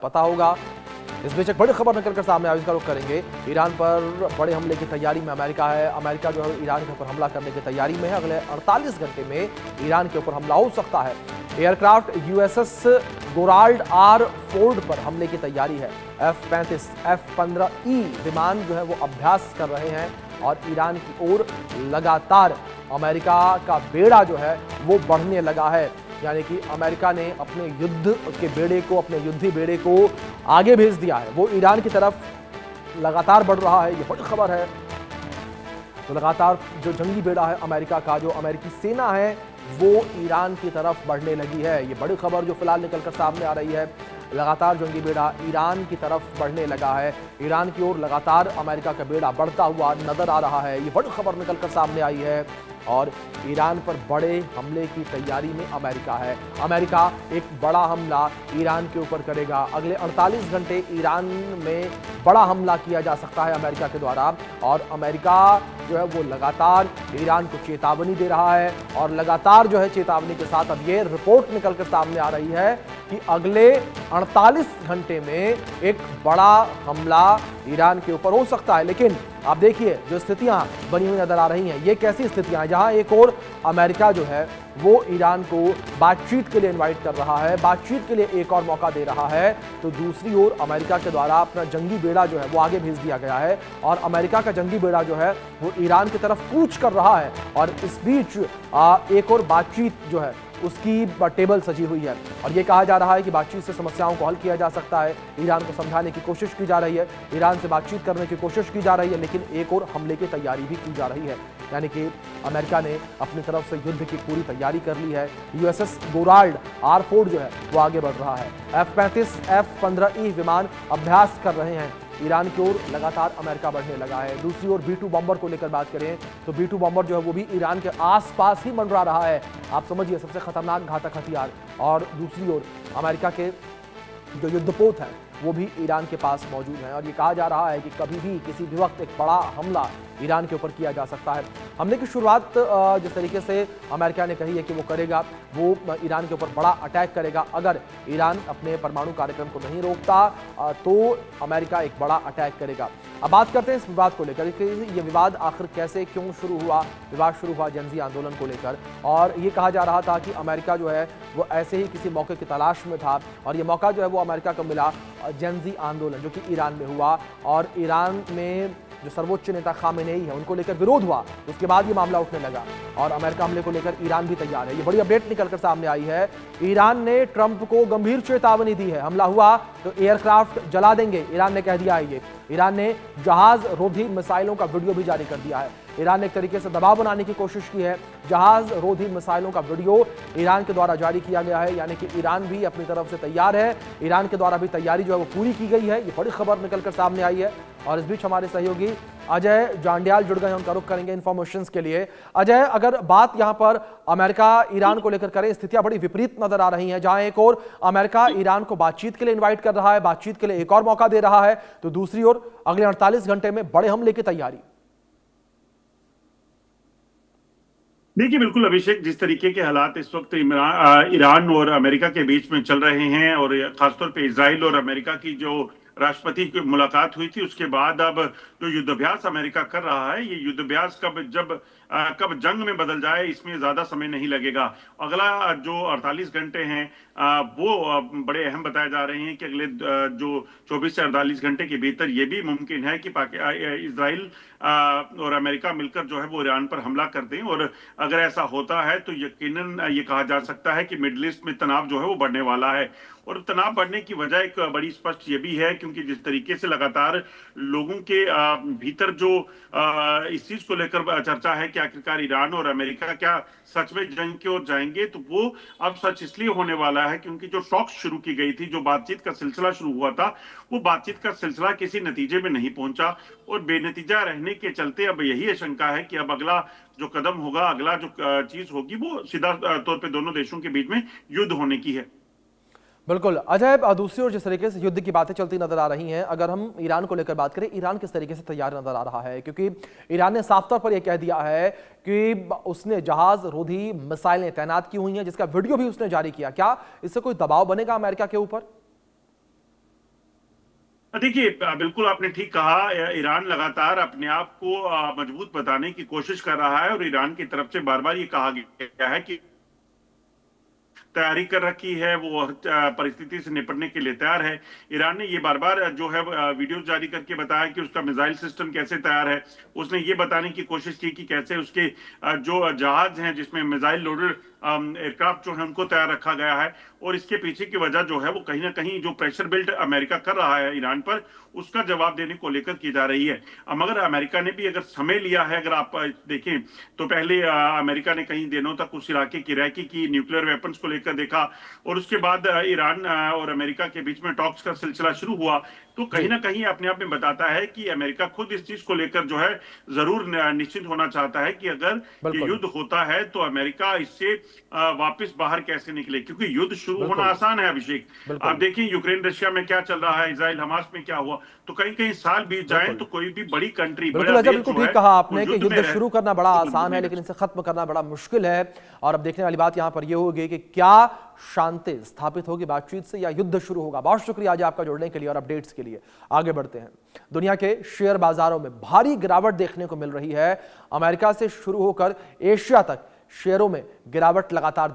पता होगा। इस बीच एक बड़ी खबर निकल कर सामने आई, इसका रुख करेंगे। ईरान पर बड़े हमले की तैयारी में अमेरिका है। अमेरिका जो है ईरान के ऊपर हमला करने की तैयारी में है। अगले 48 घंटे में ईरान के ऊपर हमला हो सकता है। एयरक्राफ्ट यूएसएस गोराल्ड आर फोर्ड पर हमले की तैयारी है। F-35 F-15E विमान जो है वो अभ्यास कर रहे हैं और ईरान की ओर लगातार अमेरिका का बेड़ा जो है वो बढ़ने लगा है। यानी कि अमेरिका ने अपने युद्ध के बेड़े को, अपने युद्धी बेड़े को आगे भेज दिया है। वो ईरान की तरफ लगातार बढ़ रहा है। ये बड़ी खबर है। तो लगातार जो जंगी बेड़ा है अमेरिका का, जो अमेरिकी सेना है वो ईरान की तरफ बढ़ने लगी है। ये बड़ी खबर जो फिलहाल निकलकर सामने आ रही है। लगातार जंगी बेड़ा ईरान की तरफ बढ़ने लगा है। ईरान की ओर लगातार अमेरिका का बेड़ा बढ़ता हुआ नजर आ रहा है। ये बड़ी खबर निकलकर सामने आई है और ईरान पर बड़े हमले की तैयारी में अमेरिका है। अमेरिका एक बड़ा हमला ईरान के ऊपर करेगा। अगले 48 घंटे ईरान में बड़ा हमला किया जा सकता है अमेरिका के द्वारा। और अमेरिका जो है वो लगातार ईरान को चेतावनी दे रहा है और लगातार जो है चेतावनी के साथ अब ये रिपोर्ट निकलकर सामने आ रही है कि अगले 48 घंटे में एक बड़ा हमला ईरान के ऊपर हो सकता है। लेकिन आप देखिए जो स्थितियां बनी हुई नजर आ रही हैं, ये कैसी स्थितियां हैं जहां एक और अमेरिका जो है वो ईरान को बातचीत के लिए इनवाइट कर रहा है, बातचीत के लिए एक और मौका दे रहा है, तो दूसरी ओर अमेरिका के द्वारा अपना जंगी बेड़ा जो है वो आगे भेज दिया गया है और अमेरिका का जंगी बेड़ा जो है वो ईरान की तरफ कूच कर रहा है। और इस बीच एक और बातचीत जो है उसकी टेबल सजी हुई है और ये कहा जा रहा है कि बातचीत से समस्याओं को हल किया जा सकता है। ईरान को समझाने की कोशिश की जा रही है, ईरान से बातचीत करने की कोशिश की जा रही है, लेकिन एक और हमले की तैयारी भी की जा रही है। यानी कि अमेरिका ने अपनी तरफ से युद्ध की पूरी तैयारी कर ली है। यूएसएस गोराल्ड आर फोर्ड जो है वो आगे बढ़ रहा है। F-35 F-15E विमान अभ्यास कर रहे हैं। ईरान की ओर लगातार अमेरिका बढ़ने लगा है। दूसरी ओर B-2 बॉम्बर को लेकर बात करें तो B-2 बॉम्बर जो है वो भी ईरान के आसपास ही मंडरा रहा है। आप समझिए सबसे खतरनाक घातक हथियार। और दूसरी ओर अमेरिका के जो युद्धपोत हैं वो भी ईरान के पास मौजूद हैं और ये कहा जा रहा है कि कभी भी किसी भी वक्त एक बड़ा हमला ईरान के ऊपर किया जा सकता है। हमले की शुरुआत जिस तरीके से अमेरिका ने कही है कि वो करेगा, वो ईरान के ऊपर बड़ा अटैक करेगा। अगर ईरान अपने परमाणु कार्यक्रम को नहीं रोकता तो अमेरिका एक बड़ा अटैक करेगा। अब बात करते हैं इस विवाद को लेकर कि ये विवाद आखिर कैसे क्यों शुरू हुआ। विवाद शुरू हुआ जेन ज़ी आंदोलन को लेकर और ये कहा जा रहा था कि अमेरिका जो है वो ऐसे ही किसी मौके की तलाश में था और ये मौका जो है वो अमेरिका को मिला जेन ज़ी आंदोलन जो कि ईरान में हुआ और ईरान में जो सर्वोच्च नेता खामेनेई है उनको लेकर विरोध हुआ। उसके बाद ये मामला उठने लगा और अमेरिका हमले को लेकर ईरान भी तैयार है। ये बड़ी अपडेट निकलकर सामने आई है। ईरान ने ट्रंप को गंभीर चेतावनी दी है, हमला हुआ तो एयरक्राफ्ट जला देंगे, ईरान ने कह दिया है। ये ईरान ने जहाज रोधी मिसाइलों का वीडियो भी जारी कर दिया है। ईरान ने एक तरीके से दबाव बनाने की कोशिश की है। जहाज रोधी मिसाइलों का वीडियो ईरान के द्वारा जारी किया गया है, यानी कि ईरान भी अपनी तरफ से तैयार है। ईरान के द्वारा भी तैयारी जो है वो पूरी की गई है। ये बड़ी खबर निकलकर सामने आई है और इस बीच हमारे सहयोगी अजय जांडियाल जुड़ गए हैं, उनका रुख करेंगे इन्फॉर्मेशन के लिए। अजय, अगर बात यहां पर अमेरिका ईरान को लेकर करें, स्थितियां बड़ी विपरीत नजर आ रही हैं। जहां एक और अमेरिका ईरान को बातचीत के लिए इन्वाइट कर रहा है, बातचीत के लिए एक और मौका दे रहा है, तो दूसरी ओर अगले 48 घंटे में बड़े हमले की तैयारी। देखिए बिल्कुल अभिषेक, जिस तरीके के हालात इस वक्त ईरान और अमेरिका के बीच में चल रहे हैं और खासतौर पे इजराइल और अमेरिका की जो राष्ट्रपति की मुलाकात हुई थी उसके बाद अब जो युद्धाभ्यास अमेरिका कर रहा है, ये युद्धाभ्यास कब जंग में बदल जाए इसमें ज्यादा समय नहीं लगेगा। अगला जो 48 घंटे हैं वो बड़े अहम बताए जा रहे हैं कि अगले जो 24 से 48 घंटे के भीतर ये भी मुमकिन है कि इजराइल और अमेरिका मिलकर जो है वो ईरान पर हमला कर दें। और अगर ऐसा होता है तो यकीनन ये कहा जा सकता है कि मिडिल ईस्ट में तनाव जो है वो बढ़ने वाला है। और तनाव बढ़ने की वजह एक बड़ी स्पष्ट ये भी है क्योंकि जिस तरीके से लगातार लोगों के भीतर जो इस चीज को लेकर चर्चा है कि आखिरकार ईरान और अमेरिका क्या सच में जंग की ओर जाएंगे, तो वो अब सच इसलिए होने वाला है क्योंकि जो टॉक्स शुरू की गई थी, जो बातचीत का सिलसिला शुरू हुआ था, वो बातचीत का सिलसिला किसी नतीजे में नहीं पहुंचा और बेनतीजा रहने के चलते अब यही आशंका है कि अब अगला जो कदम होगा, अगला जो चीज होगी वो सीधा तौर पे दोनों देशों के बीच में युद्ध होने की है। बिल्कुल अजय, दूसरी ओर जिस तरीके से युद्ध की बातें चलती नजर आ रही हैं, अगर हम ईरान को लेकर बात करें, ईरान किस तरीके से तैयार नजर आ रहा है? क्योंकि ईरान ने साफ तौर पर यह कह दिया है कि उसने जहाज रोधी मिसाइलें तैनात की हुई हैं, जिसका वीडियो भी उसने जारी किया। क्या इससे कोई दबाव बनेगा अमेरिका के ऊपर? देखिए, बिल्कुल आपने ठीक कहा। ईरान लगातार अपने आप को मजबूत बताने की कोशिश कर रहा है और ईरान की तरफ से बार बार ये कहा गया है कि तैयारी कर रखी है, वो परिस्थिति से निपटने के लिए तैयार है। ईरान ने ये बार बार जो है वीडियो जारी करके बताया कि उसका मिसाइल सिस्टम कैसे तैयार है। उसने ये बताने की कोशिश की कि कैसे उसके जो जहाज हैं जिसमें मिसाइल लोडेड एयरक्राफ्ट जो है उनको तैयार रखा गया है। और इसके पीछे की वजह जो है वो कहीं ना कहीं जो प्रेशर बिल्ट अमेरिका कर रहा है ईरान पर, उसका जवाब देने को लेकर की जा रही है। मगर अमेरिका ने भी अगर समय लिया है, अगर आप देखें तो पहले अमेरिका ने कई दिनों तक उस इलाके की रैकी की, न्यूक्लियर वेपन्स को लेकर देखा, और उसके बाद ईरान और अमेरिका के बीच में टॉक्स का सिलसिला शुरू हुआ। तो कहीं ना कहीं अपने आप में बताता है कि अमेरिका खुद इस चीज को लेकर जो है जरूर निश्चित होना चाहता है कि अगर ये युद्ध होता है तो अमेरिका इससे वापस बाहर कैसे निकले, क्योंकि युद्ध शुरू होना आसान है अभिषेक। आप देखिए यूक्रेन रशिया में क्या चल रहा है, इजराइल हमास में क्या हुआ, तो कहीं कहीं साल बीत जाए तो कोई भी बड़ी कंट्री, बिल्कुल अच्छा, बिल्कुल ठीक कहा आपने कि युद्ध शुरू करना बड़ा आसान है लेकिन इसे खत्म करना बड़ा मुश्किल है। और अब देखने वाली बात यहां पर यह होगी कि क्या शांति स्थापित होगी बातचीत से या युद्ध शुरू होगा। बहुत शुक्रिया आज आपका जुड़ने के लिए और अपडेट्स के लिए। आगे बढ़ते हैं। दुनिया के शेयर बाजारों में भारी गिरावट देखने को मिल रही है। अमेरिका से शुरू होकर एशिया तक शेयरों में गिरावट लगातार